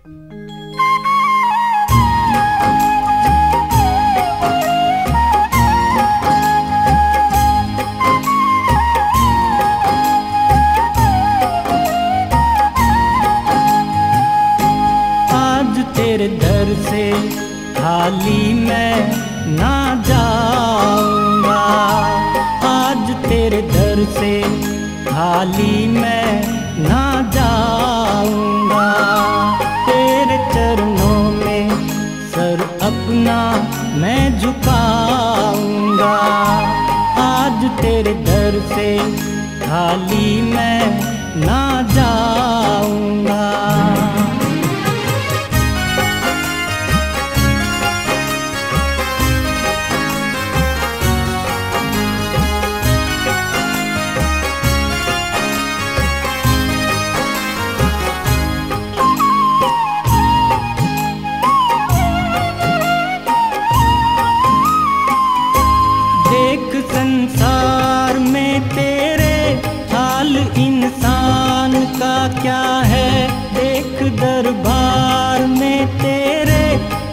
तेरे दर से खाली मैं ना जाऊंगा, आज तेरे दर से खाली मैं ना जाऊंगा। तेरे चरणों में सर अपना मैं झुकाऊंगा, आज तेरे दर से खाली मैं ना जाऊंगा। संसार में तेरे हाल इंसान का क्या है, देख दरबार में तेरे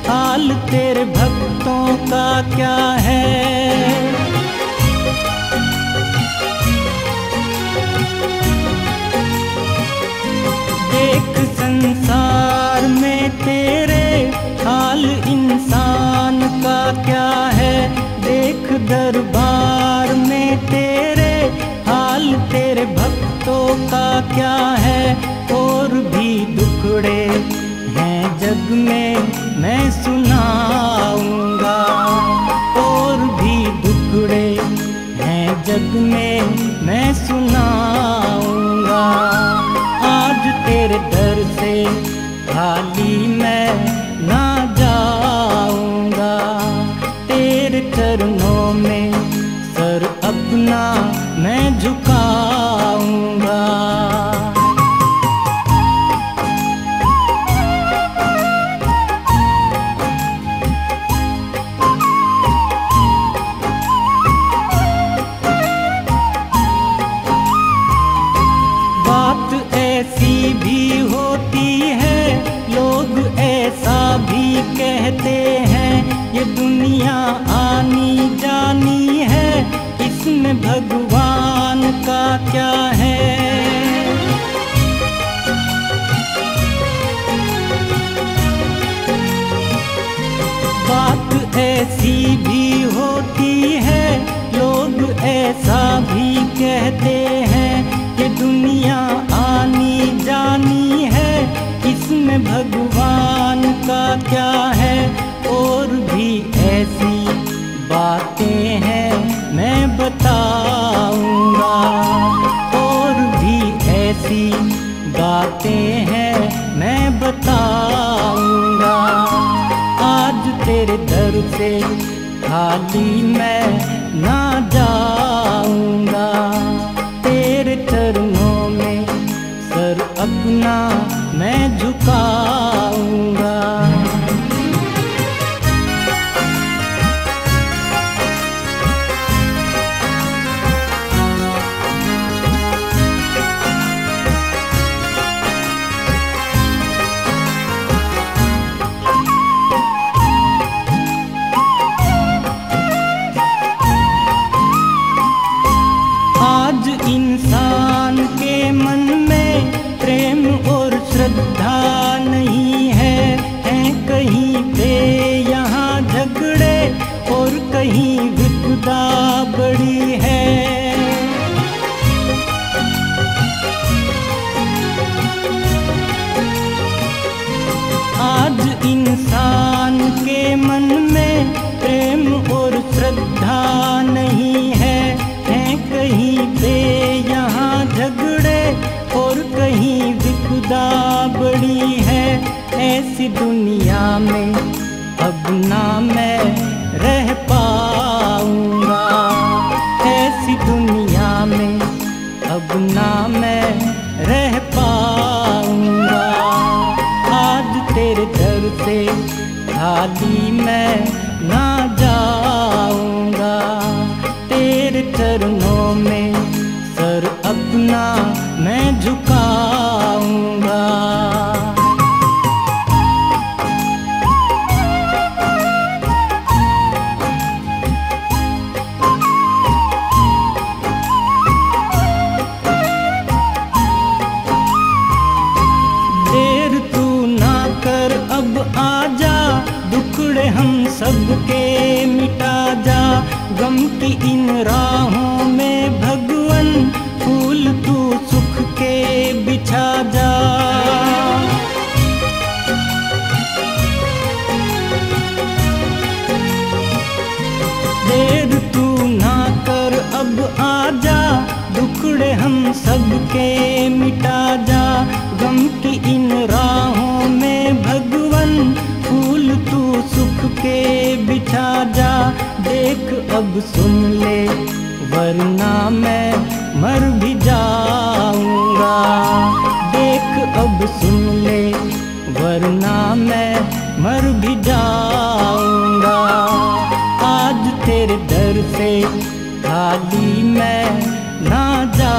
हाल तेरे भक्तों का क्या है। देख संसार में तेरे हाल इंसान का क्या है, देख दरबार में तेरे हाल तेरे भक्तों का क्या है। और भी दुखड़े हैं जग में मैं सुनाऊंगा, और भी दुखड़े हैं जग में मैं सुनाऊंगा। आज तेरे दर से खाली मैं ना जाऊंगा, तेरे चरणों में सर अपना मैं झुकाऊंगा। बात ऐसी भी होती है, लोग ऐसा भी कहते हैं, ये दुनिया आनी जानी है, इसमें भगवान का क्या है। बात ऐसी भी होती है, लोग ऐसा भी कहते हैं, ये दुनिया आनी जानी है, इसमें भगवान का क्या है। और भी ऐसी बातें हैं मैं बताऊंगा, और भी ऐसी बातें हैं मैं बताऊंगा। आज तेरे दर से खाली मैं ना जाऊंगा, तेरे चरणों में सर अपना मैं झुकाऊंगा। आज इंसान के मन में प्रेम और श्रद्धा नहीं है, हैं कहीं पे यहाँ झगड़े और कहीं विपदा बड़ी है। आज इंसान के मन में प्रेम और श्रद्धा नहीं है, हैं कहीं पे यहाँ झगड़े और कहीं विपदा बड़ी है। ऐसी दुनिया में अब ना मैं रह पाऊंगा, ऐसी दुनिया में अब ना मैं रह पाऊंगा। आज तेरे दर से खाली मैं ना जाऊंगा, तेरे चरणों में सर अपना मैं झुकाऊंगा। हम सबके मिटा जा, गम की इन राहों में भगवन फूल तू सुख के बिछा जा। देर तू ना कर अब आजा, दुखड़े हम सबके मिटा जा, गम की इन राहों में भगवन फूल तू सुख के बिछा जा। देख अब सुन ले वरना मैं मर भी जाऊंगा, देख अब सुन ले वरना मैं मर भी जाऊंगा। आज तेरे दर से खाली मैं ना जा